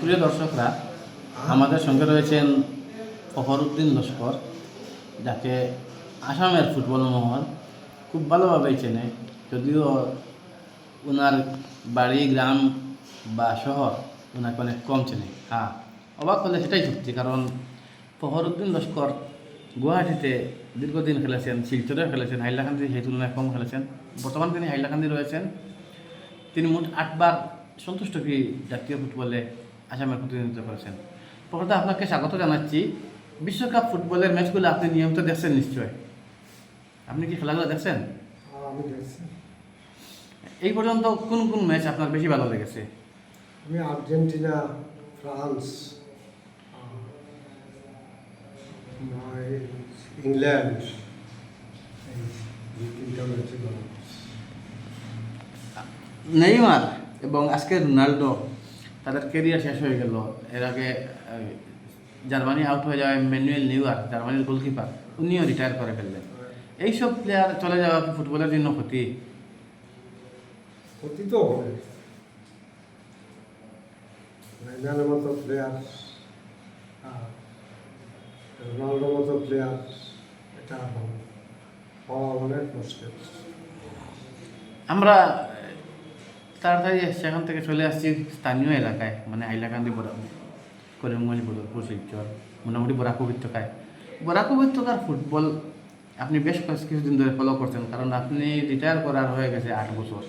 প্রিয় দর্শকরা, আমাদের সঙ্গে রয়েছেন ফখরুদ্দিন লস্কর, যাকে আসামের ফুটবল মহল খুব ভালোভাবেই চেনে। যদিও ওনার বাড়ি, গ্রাম বা শহর ওনাকে অনেক কম চেনে। হ্যাঁ, অবাক হলে সেটাই সত্যি, কারণ ফখরুদ্দিন লস্কর গুয়াহাটিতে দীর্ঘদিন খেলেছেন, শিলচরে খেলেছেন, হাইলাকান্দি সেই তুলনায় কম খেলেছেন। বর্তমানে তিনি হাইলাকান্দি রয়েছেন। তিনি মোট 8বার সন্তোষ ট্রফি জাতীয় ফুটবলে আসামের প্রতিনিধিত্ব করেছেন। প্রথমত আপনাকে স্বাগত জানাচ্ছি। বিশ্বকাপ ফুটবলের ম্যাচগুলো আপনি নিয়মিত দেখছেন নিশ্চয়। আপনি কি খেলাগুলো দেখছেন? আমি দেখছি। এই পর্যন্ত কোন কোন ম্যাচ আপনার বেশি ভালো লেগেছে? আমি আর্জেন্টিনা, ফ্রান্স, ইংল্যান্ড, এই দুই তিনটা ম্যাচে ভালো লাগছে। নেইমার এবং আজকে রোনাল্ডো, তাদের কেরিয়ার শেষ হয়ে গেল। এর আগে জার্মানি আউট হয়ে যাওয়ায় ম্যানুয়েল নিউয়ার, জার্মানির গোলকিপার, উনিও রিটায়ার করে ফেললেন। এইসব প্লেয়ার চলে যাওয়া কি ফুটবলের জন্য ক্ষতি? ক্ষতি তো হবে। নেইমারের মতো প্লেয়ার, রোনাল্ডোর মতো প্লেয়ার, এটা হওয়া অনেক মুশকিল। আমরা তাড়াতাড়ি সেখান থেকে চলে আসছি স্থানীয় এলাকায়, মানে হাইলাকান্দি, করিমগঞ্জ, বদরপুর, শিলচর, মোটামুটি বরাক উপত্যকায়। বরাক উপত্যকার ফুটবল আপনি বেশ কিছুদিন ধরে ফলো করছেন, কারণ আপনি রিটায়ার করার হয়ে গেছে 8 বছর।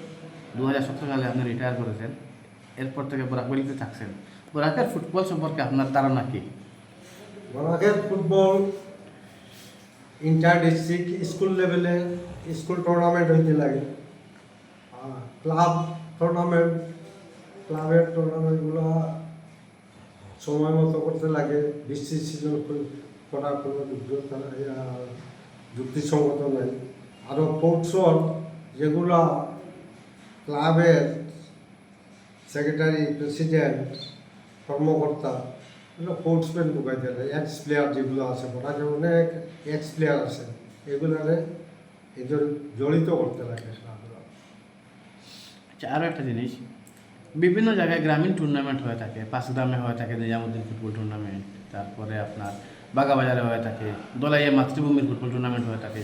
2017 সালে আপনি রিটায়ার করেছেন। এরপর থেকে বরাক ভ্যালিতে থাকছেন। বরাকের ফুটবল সম্পর্কে আপনার ধারণা কি? বরাকের ফুটবল ইন্টার ডিস্ট্রিক্ট স্কুল লেভেলে স্কুল টুর্নামেন্ট হইতে লাগে, ক্লাব টুর্নামেন্ট, ক্লাবের টুর্নামেন্টগুলো সময় মতো করতে লাগে। বৃষ্টির সিজন করার কোনো যুক্তিসঙ্গত নেই। আরও স্পোর্টসর যেগুলো ক্লাবের সেক্রেটারি, প্রেসিডেন্ট, কর্মকর্তা, এগুলো স্পোর্টসম্যান ঢুকাইতে লাগে। এক্স প্লেয়ার যেগুলো আছে, ওটাকে অনেক এক্স প্লেয়ার আছে, এগুলারে এদের জড়িত করতে লাগে খেলাধুলা। আচ্ছা, আরও একটা জিনিস, বিভিন্ন জায়গায় গ্রামীণ টুর্নামেন্ট হয়ে থাকে। পাঁচগ্রামে হয়ে থাকে নিজামুদ্দিন ফুটবল টুর্নামেন্ট, তারপরে আপনার বাগাবাজারে হয়ে থাকে, দলাইয়ে মাতৃভূমির ফুটবল টুর্নামেন্ট হয়ে থাকে,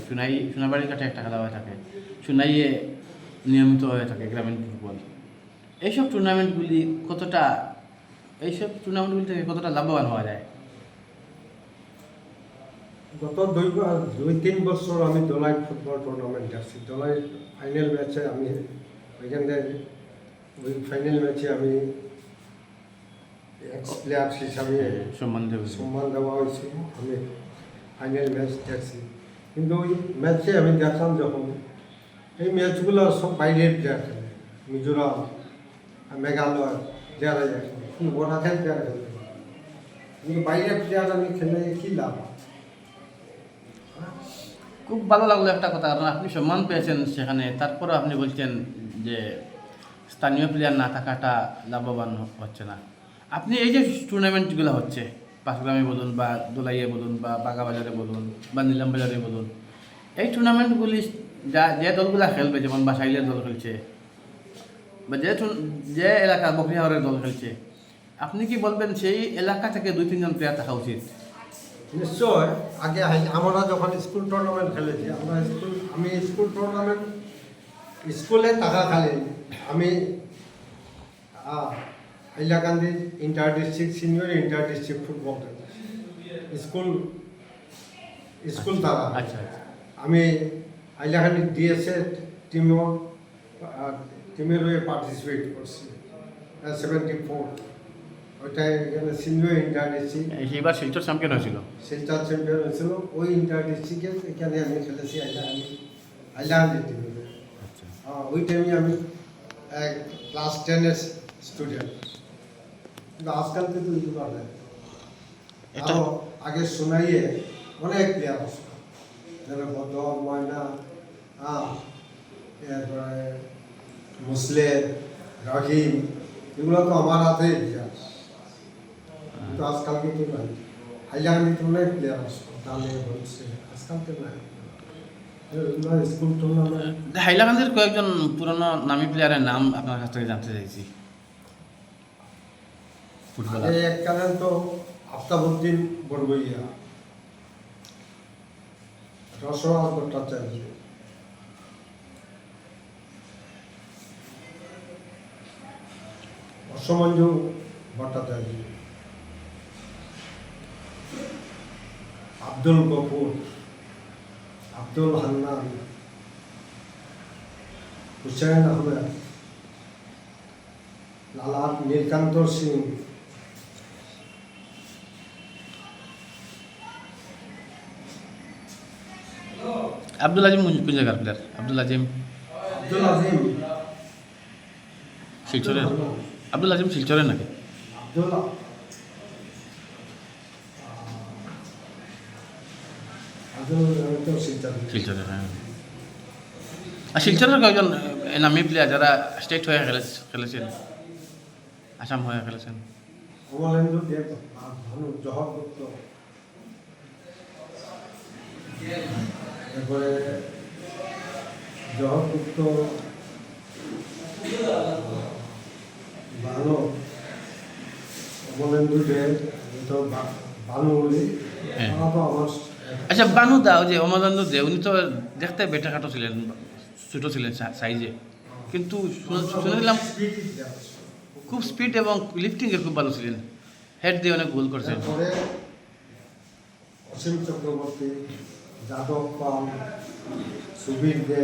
সোনাবাড়ির কাছে একটা খেলা হয়ে থাকে, সোনাইয়ে নিয়মিত হয়ে থাকে গ্রামীণ ফুটবল। এইসব টুর্নামেন্টগুলি থেকে কতটা লাভবান হওয়া যায়? গত 2-3 বছর আমি দোলাই ফুটবল টুর্নামেন্ট আসছি। দোলাই ফাইনাল ম্যাচে আমি ওইখান থেকে ওই ফাইনাল ম্যাচে আমি এক্স প্লেয়ার হিসাবে সম্মান দেওয়া হয়েছে। আমি ফাইনাল ম্যাচ দেখছি, কিন্তু ওই ম্যাচে আমি দেখলাম যখন এই ম্যাচগুলো সব বাইরের প্লেয়ার খেলে, মিজোরাম, মেঘালয় প্লেয়ারা যায়, কিন্তু বরাকের প্লেয়ার খেলতে পারে। কিন্তু বাইরের প্লেয়ার আমি খেলে কী লাভ? খুব ভালো লাগলো একটা কথা, কারণ আপনি সম্মান পেয়েছেন সেখানে, তারপরে আপনি বলছেন যে স্থানীয় প্লেয়ার না থাকাটা লাভবান হচ্ছে না। আপনি এই যে টুর্নামেন্টগুলো হচ্ছে, পাঁচগ্রামে বলুন বা দোলাইয়ে বলুন বা বাগাবাজারে বলুন বা নিলামবাজারে বলুন, এই টুর্নামেন্টগুলি যে দলগুলো খেলবে, যেমন বাসাইলের দল খেলছে বা যে এলাকা বকরিহাওয়ারের দল খেলছে, আপনি কি বলবেন সেই এলাকা থেকে 2-3 জন প্লেয়ার থাকা উচিত? নিশ্চয়। আগে আমরা যখন স্কুল টুর্নামেন্ট খেলেছি, আমি স্কুল টুর্নামেন্ট স্কুলে থাকাকালীন আমি Hailakandi inter district, senior inter district football খেলেছি স্কুল তারা। আচ্ছা, আমি হাইলাকান্দি ডিএসএ টিমের হয়ে পার্টিসিপেট করছি 74। ওইটাই এখানে সিনিয়র ইন্টার ডিস্ট্রিক্ট, এইবার শিলচর চ্যাম্পিয়ন হয়েছিল। শিলচর চ্যাম্পিয়ন হয়েছিল। ওই ইন্টার ডিস্ট্রিক্টে এখানে আমি খেলেছি হাইলাকান্দি টিমে। ওই টাইমে আমি ক্লাস 10-এর স্টুডেন্ট, কিন্তু আজকাল কিন্তু আরও আগে শোনাইয়ে অনেক প্লেয়ার আসতো, যেন বদর, ময়না, এরপরে মুসলেম, রাহিম, এগুলো তো আমার হাতে প্লেয়ার। কিন্তু আজকালকে তো নাই। হাইলাকান্দিতে অনেক প্লেয়ার আসতো, ডালে বলছে, আজকালকে নাই। স্কুল টুর্নামেন্ট হাইলাকান্দির কয়েকজন পুরনো নামী প্লেয়ারের নাম আপনার কাছ থেকে জানতে চাইছি। ফুটবলার? এককালে তো আফতাবুদ্দিন বড়বইয়া, রসরাজ ভট্টাচার্য, অসমঞ্জু ভট্টাচার্য, আব্দুল গফুর, আব্দুল হান্নান, হুসেন আহমেদ, লালা নীলকান্ত সিং, আব্দুল আজিম কোন জায়গার প্লেয়ার? আব্দুল আজিম আব্দুল আজিম, শিলচরের? আব্দুল আজিম শিলচরের নাকি? আব্দুল শিলচরের, হ্যাঁ। আর শিলচরের কয়েকজন নামী প্লেয়ার যারা স্টেট হয়ে খেলেছেন, আসাম হয়ে খেলেছেন। অমলেন্দু দেব, ভানু জহর গুপ্ত, এরপরে জহর গুপ্ত, ভানু, অমলেন্দু দেব, তো ভানু বলি, হ্যাঁ। তারা তো আমার আচ্ছা, বানু দা, ওই যে অমলানন্দ দে, উনি তো দেখতে বেটা খাটো ছিলেন, ছোটো ছিলেন সাইজে, কিন্তু শুনেছিলাম খুব স্পিড এবং লিফটিংয়ে খুব ভালো ছিলেন, হেড দিয়ে অনেক গোল করছেন। এরপরে অসীম চক্রবর্তী, যাদব পাল, সুবীর দে,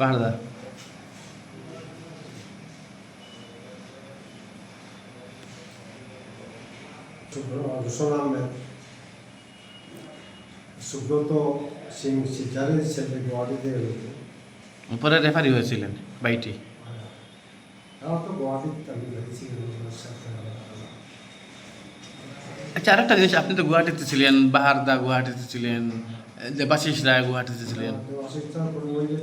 বাহারদা, রোশন আহমেদ, সুব্রত সিং শিকারের ছেলে গুয়াহাটিতে হয়েছে। পরে রেফারি হয়েছিলেন বাইটি। তারা তো গুয়াহাটিতে আমি হয়েছি সাথে। আচ্ছা, আরেকটা জিনিস, আপনি তো গুয়াহাটিতে ছিলেন, বাহারদা গুয়াহাটিতে ছিলেন, দেবাশিস রায় গুয়াহাটিতে ছিলেন,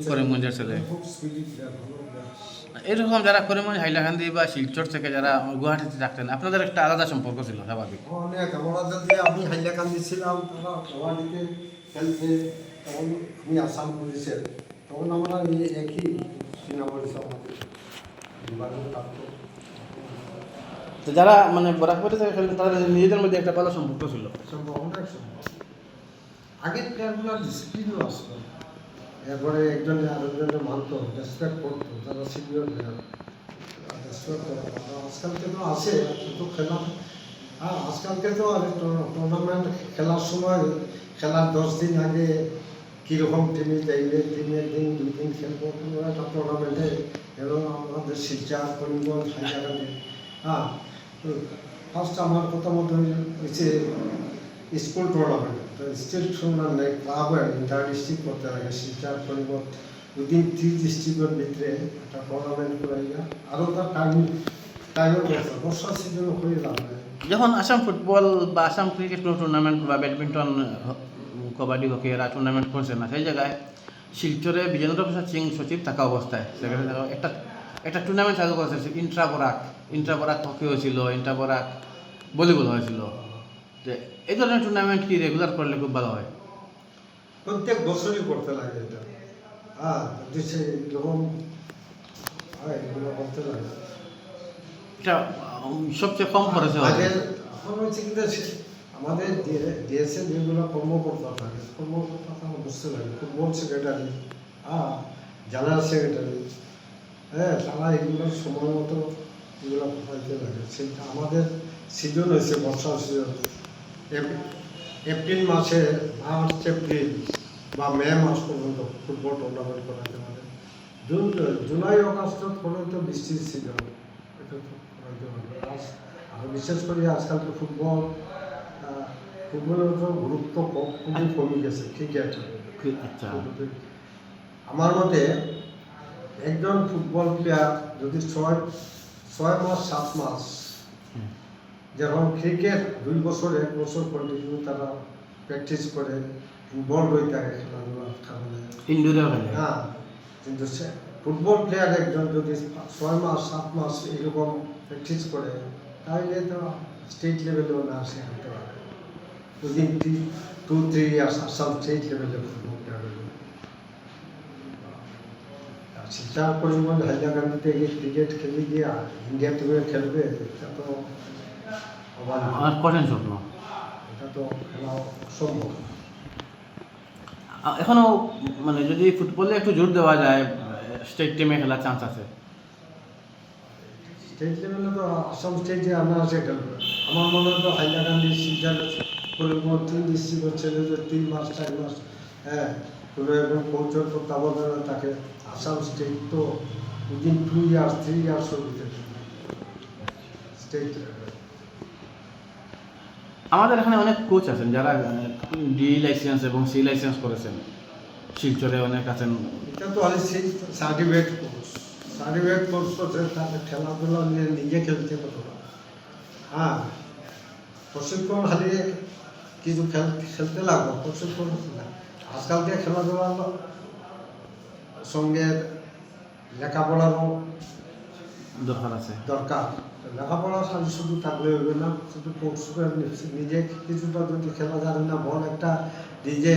করিমগঞ্জের ছেলে। খুব স্পিডি প্লেয়ার, ভালো প্লেয়ার। এরকম যারা করিমগঞ্জ, হাইলাকান্দি বা শিলচর থেকে যারা গুয়াহাটিতে থাকতেন, আপনাদের একটা আলাদা সম্পর্ক ছিল স্বাভাবিক। অনেক আমরা যদি আমি হাইলাকান্দি ছিলাম, তারা গুয়াহাটিতে খেলতে, তখন আমি আসাম পুলিশের, তখন আমরা এই একই সিনেমা পরিষদ বিভাগে থাকতো। তো যারা মানে বরাকপুরে থেকে খেলতেন, তাদের নিজেদের মধ্যে একটা ভালো সম্পর্ক ছিল। সম্ভব, অনেক সম্ভব। আগের প্লেয়ারগুলোর ডিসিপ্লিনও আসতো, এরপরে একজনে আরেকজনে মানতো, রেসপেক্ট করতো, যারা সিনিয়র প্লেয়ার রেসপেক্ট করতো। আজকালকে তো আসে কিন্তু খেলা, আর আজকালকে তো আর টুর্নামেন্ট খেলার সময়, খেলার 10 দিন আগে কীরকম টিমে যাইবে, দিনের দিন 2 দিন খেলবো কোনো একটা টুর্নামেন্টে, এবং আমাদের শিলচর, করিমগঞ্জ, হাইলাকান্দি, হ্যাঁ। ফার্স্ট আমার কথা মতো হয়েছে স্কুল টুর্নামেন্ট, তো স্টেট টুর্নামেন্ট নেই, ক্লাব ইন্টার ডিস্ট্রিক্ট করতে লাগে, শিলচর, করিমগঞ্জ, উইদিন 3 ডিস্ট্রিক্টের ভিতরে একটা টুর্নামেন্ট করাইয়া, আরও তার টাইমের বর্ষা, বর্ষার সিজনে হয়ে যাবে। যখন আসাম ফুটবল বা আসাম ক্রিকেট কোনো টুর্নামেন্ট বা ব্যাডমিন্টন, কবাডি, হকি এরা টুর্নামেন্ট করছে না, সেই জায়গায় শিলচরে বিজেন্দ্র প্রসাদ সিং সচিব থাকা অবস্থায় সেখানে একটা টুর্নামেন্ট চালু করেছে, ইন্ট্রা বরাক হকি হয়েছিল, ইন্ট্রা বরাক ভলিবল হয়েছিল। যে এই ধরনের টুর্নামেন্ট কি রেগুলার করলে খুব ভালো হয়? প্রত্যেক বছরই করতে লাগে এটা, হ্যাঁ, যদি সে এরকম হয় এগুলো করতে লাগে। এটা সবচেয়ে কম খরচে হয়। আগের এখন হচ্ছে কিন্তু আমাদের ডিএসএ যেগুলো কর্মকর্তা থাকে, কর্মকর্তা বুঝতে লাগে, ফুটবল সেক্রেটারি, হ্যাঁ, জেনারেল সেক্রেটারি, হ্যাঁ, তারা এগুলোর সময় মতো এগুলো পাঠাইতে লাগে। সেটা আমাদের সিজন হয়েছে, বর্ষার সিজন, এপ্রিল মাসে, মার্চ এপ্রিল বা মে মাস পর্যন্ত ফুটবল টুর্নামেন্ট করাতে পারে। জুলাই আগস্ট পর্যন্ত বৃষ্টির সিজন, এটা তো করাইতে পারে। আর বিশেষ করে আজকাল তো ফুটবলের তো গুরুত্ব খুবই কমে গেছে, ঠিক আছে। আচ্ছা, আমার মতে একজন ফুটবল প্লেয়ার যদি 6 মাস 7 মাস, যেমন ক্রিকেট 2 বছর 1 বছর কন্টিনিউ তারা প্র্যাকটিস করে, ইনভলভ হয়ে থাকে খেলাধুলা, ইনডোরে খেলে। হ্যাঁ, কিন্তু সে ফুটবল প্লেয়ার একজন যদি 6 মাস 7 মাস এরকম প্র্যাকটিস করে, তাহলে তো স্টেট লেভেলেও না সে করতে পারে। উইদিন 2-3 ইয়ার্স আসাম স্টেট লেভেলে ফুটবল প্লেয়ার। শিলচর করিমগঞ্জ হাইলাকান্দিতে গিয়ে ক্রিকেট খেলে গিয়ে ইন্ডিয়া টিমে খেলবে, এটা তো অবাক, আমার কঠিন স্বপ্ন। এটা তো খেলা অসম্ভব। এখনও মানে যদি ফুটবলে একটু জোর দেওয়া যায়, স্টেট টিমে খেলার চান্স আছে। স্টেট লেভেলে তো আসাম স্টেটে অনায়াসে খেলবে। আমার মনে হয় তো হাইলাকান্দি শিলচর করিমগঞ্জ 3 ডিস্ট্রিক্ট ছেলে যে 3 মাস 4 মাস, হ্যাঁ, কোনো একজন কোচের তত্ত্বাবধানে তাকে আসাম স্টেট তো উইদিন 2 ইয়ার্স 3 ইয়ার্স হয়ে স্টেট লেভেল। আমাদের এখানে অনেক কোচ আছেন যারা ডি লাইসেন্স এবং সি লাইসেন্স করেছেন, শিলচরে অনেক আছেন। এটা তো হলে সেই সার্টিফিকেট কোর্স করছে, তাকে খেলাধুলা নিয়ে নিজে খেলতে পারতো না। হ্যাঁ, প্রশিক্ষণ হারিয়ে কিছু খেলতে লাগলো, প্রশিক্ষণ না। আজকালকে খেলাধুলার সঙ্গে লেখাপড়ারও দরকার আছে। দরকার। লেখাপড়া শুধু থাকলে হবে না, শুধু কোর্স করে নিজে কিছুটা যদি খেলা জানে না, বল একটা নিজে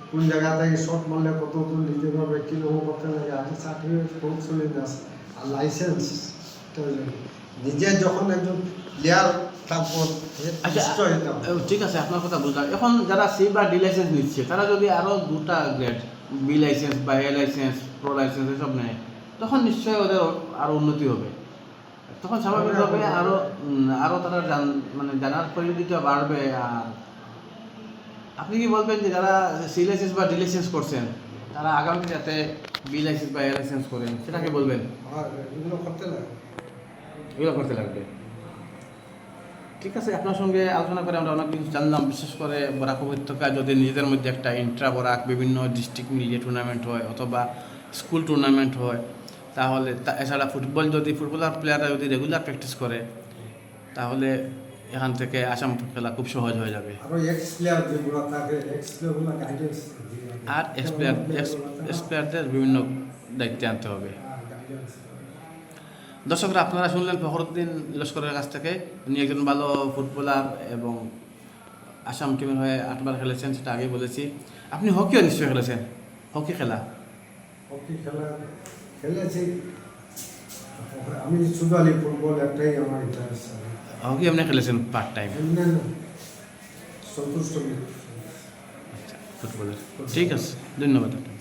কোন জায়গা থেকে শট মারলে কত দূর নিতে পারবে, কীরকম করতে লাগে, আগে সার্টিফিকেট কোর্স হয়ে যাস আর লাইসেন্স নিজে যখন একজন প্লেয়ার থাকবো। আচ্ছা, ঠিক আছে, আপনার কথা বুঝলাম। এখন যারা সি বা ডি লাইসেন্স নিচ্ছে তারা যদি আরও 2টা গ্রেড বি লাইসেন্স বা এ লাইসেন্স, প্রো লাইসেন্স এসব নেয়, তখন নিশ্চয়ই ওদের আরও উন্নতি হবে। তখন স্বাভাবিকভাবে আরও তারা মানে জানার পরিধিটা বাড়বে। আর আপনি কি বলবেন যে যারা সি লাইসেন্স বা ডি লাইসেন্স করছেন তারা আগামী যাতে বি লাইসেন্স বা এ লাইসেন্স করেন, সেটাকে বলবেন? আর এগুলো করতে লাগে। এগুলো করতে লাগবে। ঠিক আছে, আপনার সঙ্গে আলোচনা করে আমরা অনেক কিছু জানলাম। বিশেষ করে বরাক উপত্যকায় যদি নিজেদের মধ্যে একটা ইন্ট্রা বরাক বিভিন্ন ডিস্ট্রিক্ট মিলিয়ে টুর্নামেন্ট হয় অথবা স্কুল টুর্নামেন্ট হয়, তাহলে এছাড়া ফুটবলার প্লেয়াররা যদি রেগুলার প্র্যাকটিস করে, তাহলে এখান থেকে আসাম খেলা খুব সহজ হয়ে যাবে। আরও এক্স প্লেয়ার যেগুলো থাকে, এক্স প্লেয়ারগুলো গাইডেন্স আর এক্স প্লেয়ারদের বিভিন্ন দায়িত্বে আনতে হবে। দর্শকরা, আপনারা শুনলেন ফখরুদ্দিন লস্করের কাছ থেকে। উনি একজন ভালো ফুটবলার এবং আসাম টিমের হয়ে 8বার খেলেছেন, সেটা আগেই বলেছি। আপনি হকিও নিশ্চয়ই খেলেছেন, হকি খেলা? হকি খেলা খেলেছি আমি, শুধু আলি ফুটবল একটাই আমার ইন্টারেস্ট। হকি আপনি খেলেছেন পার্ট টাইম? সন্তুষ্ট আচ্ছা, ফুটবলের। ঠিক আছে, ধন্যবাদ আপনাকে।